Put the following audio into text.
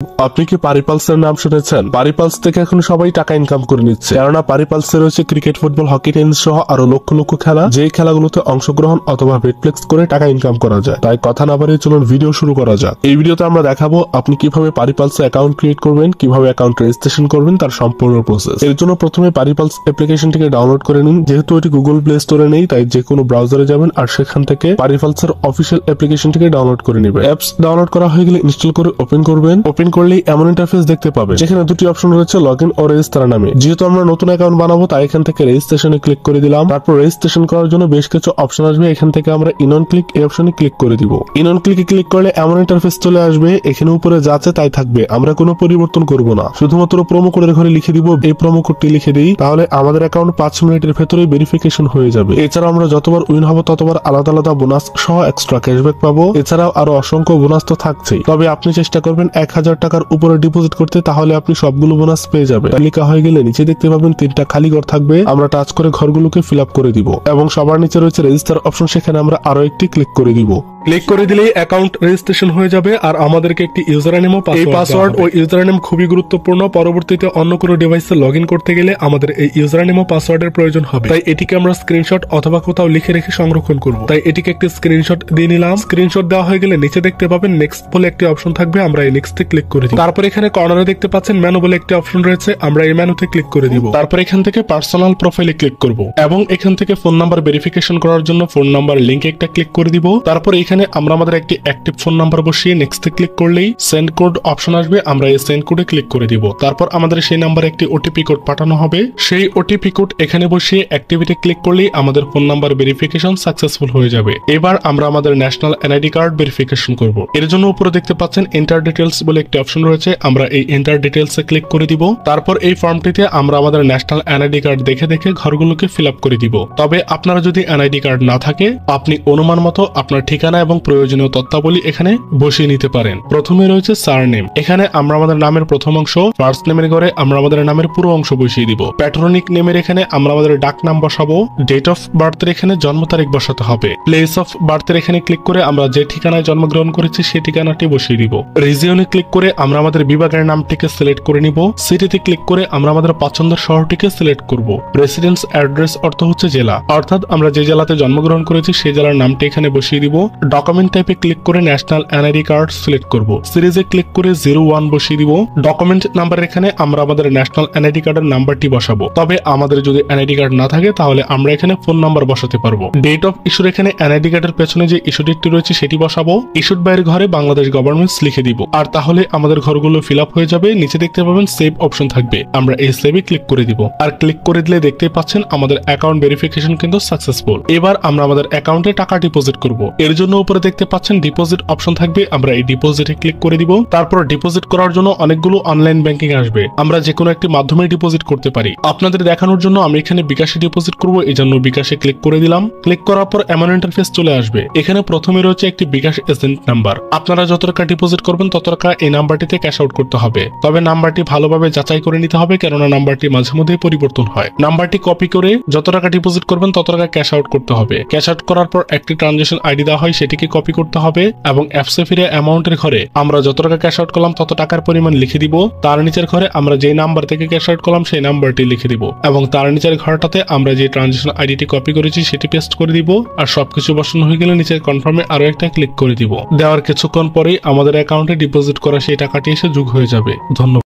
আপনি কি পারিপালসের নাম শুনেছেন? পারিপালস থেকে এখন সবাই টাকা ইনকাম করে নিচ্ছে, কেননা পারিপালসে রয়েছে ক্রিকেট, ফুটবল, হকি, টেনিস সহ আরো লক্ষ লক্ষ খেলা, যে খেলাগুলোতে অংশগ্রহণ অথবা বেটফ্লেক্স করে টাকা ইনকাম করা যায়। তাই কথা না বাড়িয়ে চলুন ভিডিও শুরু করা যাক। এই ভিডিওতে আমরা দেখাবো আপনি কিভাবে পারিপালসে অ্যাকাউন্ট ক্রিয়েট করবেন, কিভাবে অ্যাকাউন্ট রেজিস্ট্রেশন করবেন, তার সম্পূর্ণ প্রসেস। এর জন্য প্রথমে পারিপালস অ্যাপ্লিকেশনটিকে ডাউনলোড করে নিন। যেহেতু এটি গুগল প্লে স্টোরে নেই, তাই যে কোনো ব্রাউজারে যাবেন আর সেখান থেকে পারিপালসের অফিসিয়াল অ্যাপ্লিকেশনটিকে ডাউনলোড করে নেবেন। অ্যাপস ডাউনলোড করা হয়ে গেলে ইনস্টল করে ওপেন করবেন। ওপেন করলেই এমন ইন্টারফেস দেখতে পাবেন যেখানে দুটি অপশন রয়েছে, লগইন ও রেজিস্টার নামে। যেহেতু আমরা নতুন অ্যাকাউন্ট বানাবো তাই এখান থেকে রেজিস্ট্রেশনে ক্লিক করে দিলাম। তারপর রেজিস্ট্রেশন করার জন্য বেশ কিছু অপশন আসবে, এখান থেকে আমরা ইন অন ক্লিক এই অপশনে ক্লিক করে দিব। ইন অন ক্লিকে ক্লিক করলে এমন ইন্টারফেস চলে আসবে, এখানে উপরে যা আছে তাই থাকবে, আমরা কোনো পরিবর্তন করব না। শুধুমাত্র প্রোমো কোডের ঘরে লিখে দিব, এই প্রোমো কোডটি লিখে দিই, তাহলে আমাদের অ্যাকাউন্ট 5 মিনিটের ভেতরে ভেরিফিকেশন হয়ে যাবে। এছাড়া আমরা যতবার উইন হব ততবার আলাদা আলাদা বোনাস সহ এক্সট্রা ক্যাশব্যাক পাবো। এছাড়াও আরো অসংখ্য বোনাস তো থাকছেই, তবে আপনি চেষ্টা করবেন 1000 টাকার উপরে ডিপোজিট করতে, তাহলে আপনি সবগুলো বোনাস পেয়ে যাবেন। তালিকা হয়ে গেলে নিচে দেখতে পাবেন 3টা খালি ঘর থাকবে, আমরা টাচ করে ঘরগুলোকে ফিল আপ করে দিব এবং সবার নিচে রয়েছে রেজিস্টার অপশন, সেখানে আমরা আরো একটি ক্লিক করে দিব। ক্লিক করে দিলেই অ্যাকাউন্ট রেজিস্ট্রেশন হয়ে যাবে আর আমাদেরকে একটি ইউজার নেম ও পাসওয়ার্ড ও ইউজার নেম খুবই গুরুত্বপূর্ণ। পরবর্তীতে অন্য কোনো ডিভাইসে লগইন করতে গেলে আমাদের এই ইউজার নেম ও পাসওয়ার্ডের প্রয়োজন হবে, তাই এটিকে আমরা স্ক্রিনশট অথবা কোথাও লিখে রেখে সংরক্ষণ করব। তাই এটিকে একটি স্ক্রিনশট দিয়ে নিলাম। স্ক্রিনশট দেওয়া হয়ে গেলে নিচে দেখতে পাবেন নেক্সট বলে একটি অপশন থাকবে, আমরা এই নেক্সটে ক্লিক করে দিব। তারপর এখানে কর্নারে দেখতে পাচ্ছেন মেনু বলে একটি অপশন রয়েছে, আমরা এই মেনুতে ক্লিক করে দিব। তারপর এখান থেকে পার্সোনাল প্রোফাইলে ক্লিক করব এবং এখান থেকে ফোন নাম্বার ভেরিফিকেশন করার জন্য ফোন নাম্বার লিংকে একটা ক্লিক করে দিব। তারপর এখানে আমরা আমাদের একটি অ্যাক্টিভ ফোন নাম্বার বসিয়ে নেক্সটে ক্লিক করলেই সেন্ড কোড অপশন আসবে, আমরা এই সেন্ড কোডে ক্লিক করে দিব। তারপর আমাদের সেই নাম্বারে একটি ওটিপি কোড পাঠানো হবে, সেই ওটিপি কোড এখানে বসিয়ে অ্যাক্টিভিটি ক্লিক করলেই আমাদের ফোন নাম্বার ভেরিফিকেশন সাকসেসফুল হয়ে যাবে। এবার আমরা আমাদের ন্যাশনাল এনআইডি কার্ড ভেরিফিকেশন করব। এর জন্য উপরে দেখতে পাচ্ছেন এন্টার ডিটেইলস বলে একটি অপশন রয়েছে, আমরা এই এন্টার ডিটেইলস এ ক্লিক করে দিব। তারপর এই ফর্মটিতে আমরা আমাদের ন্যাশনাল এনআইডি কার্ড দেখে দেখে ঘরগুলোকে ফিল আপ করে দিব। তবে আপনারা যদি এনআইডি কার্ড না থাকে, আপনি অনুমান মতো আপনার ঠিকানা এবং প্রয়োজনীয় তথ্যাবলী এখানে বসিয়ে নিতে পারেন। প্রথমে রয়েছে সারনেম, এখানে আমরা আমাদের নামের প্রথম অংশ, ফার্স্ট নেমের ঘরে আমরা আমাদের নামের পুরো অংশ বসিয়ে দিব। প্যাট্রনিক নেমের এখানে আমরা আমাদের ডাক নাম বসাবো। ডেট অফ বার্থের এখানে জন্ম তারিখ বসাতে হবে। প্লেস অফ বার্থের এখানে ক্লিক করে আমরা যে ঠিকানায় জন্মগ্রহণ করেছি সেই ঠিকানাটি বসিয়ে দিব। রিজিয়নে ক্লিক করে আমরা আমাদের বিভাগের নামটিকে সিলেক্ট করে নিব। সিটিতে ক্লিক করে আমরা আমাদের পছন্দের শহরটিকে সিলেক্ট করব। রেসিডেন্স অ্যাড্রেস অর্থ হচ্ছে জেলা, অর্থাৎ আমরা যে জেলাতে জন্মগ্রহণ করেছি সেই জেলার নামটি এখানে বসিয়ে দিব। ডকুমেন্ট টাইপে ক্লিক করে ন্যাশনাল এনআইডি কার্ড সিলেক্ট করব। সিরিজে ক্লিক করে 01 বসিয়ে দিব। ডকুমেন্ট নাম্বার এখানে আমরা আমাদের ন্যাশনাল এনআইডি কার্ডের নাম্বারটি বসাবো, তবে আমাদের যদি এনআইডি কার্ড না থাকে তাহলে আমরা এখানে ফোন নাম্বার বসাতে পারবো। ডেট অফ ইস্যুর এখানে এনআইডি কার্ডের পেছনে যে ইস্যু ডেটটি রয়েছে সেটি বসাবো। ইস্যুড বাইয়ের ঘরে বাংলাদেশ গভর্নমেন্টস লিখে দিব, আর তাহলে আমাদের ঘরগুলো ফিল আপ হয়ে যাবে। নিচে দেখতে পাবেন সেভ অপশন থাকবে, আমরা এই সেভে ক্লিক করে দিব। আর ক্লিক করে দিলে দেখতেই পাচ্ছেন আমাদের অ্যাকাউন্ট ভেরিফিকেশন কিন্তু সাকসেসফুল। এবার আমরা আমাদের অ্যাকাউন্টে টাকা ডিপোজিট করব। এর জন্য উপরে দেখতে পাচ্ছেন ডিপোজিট অপশন থাকবে, আমরা এই ডিপোজিটে ক্লিক করে দিব। তারপর ডিপোজিট করার জন্য অনেকগুলো অনলাইন ব্যাংকিং আসবে, আমরা যে কোনো একটি মাধ্যমে ডিপোজিট করতে পারি। আপনাদের দেখানোর জন্য আমি এখানে বিকাশে ডিপোজিট করব, এই জন্য বিকাশে ক্লিক করে দিলাম। ক্লিক করার পর এমন ইন্টারফেস চলে আসবে, এখানে প্রথমে রয়েছে একটি বিকাশ এজেন্ট নাম্বার। আপনারা যত টাকা ডিপোজিট করবেন তত টাকা এই নাম্বারটিতে ক্যাশ আউট করতে হবে, তবে নাম্বারটি ভালোভাবে যাচাই করে নিতে হবে, কেননা নাম্বারটি মাঝে মধ্যে পরিবর্তন হয়। নাম্বারটি কপি করে যত টাকা ডিপোজিট করবেন তত টাকা ক্যাশ আউট করতে হবে। ক্যাশ আউট করার পর একটি ট্রানজাকশন আইডি দেওয়া হয়, সেটিকে কপি করতে হবে এবং অ্যাপসে ফিরে অ্যামাউন্টের ঘরে আমরা যত টাকা ক্যাশ আউট করলাম তত টাকার পরিমাণ লিখে দিব। তার নিচের ঘরে আমরা যে নাম্বার থেকে ক্যাশ আউট করলাম সেই নাম্বারটি লিখে দিব এবং তার নিচের ঘরটাতে আমরা যে ট্রানজাকশন আইডিটি কপি করেছি সেটি পেস্ট করে দিব। আর সবকিছু বসানো হয়ে গেলে নিচের কনফার্মে আরো একটা ক্লিক করে দিব। দেওয়ার কিছুক্ষণ পরেই আমাদের অ্যাকাউন্টে ডিপোজিট করা সেই টাকাটি এসে যোগ হয়ে যাবে। ধন্যবাদ।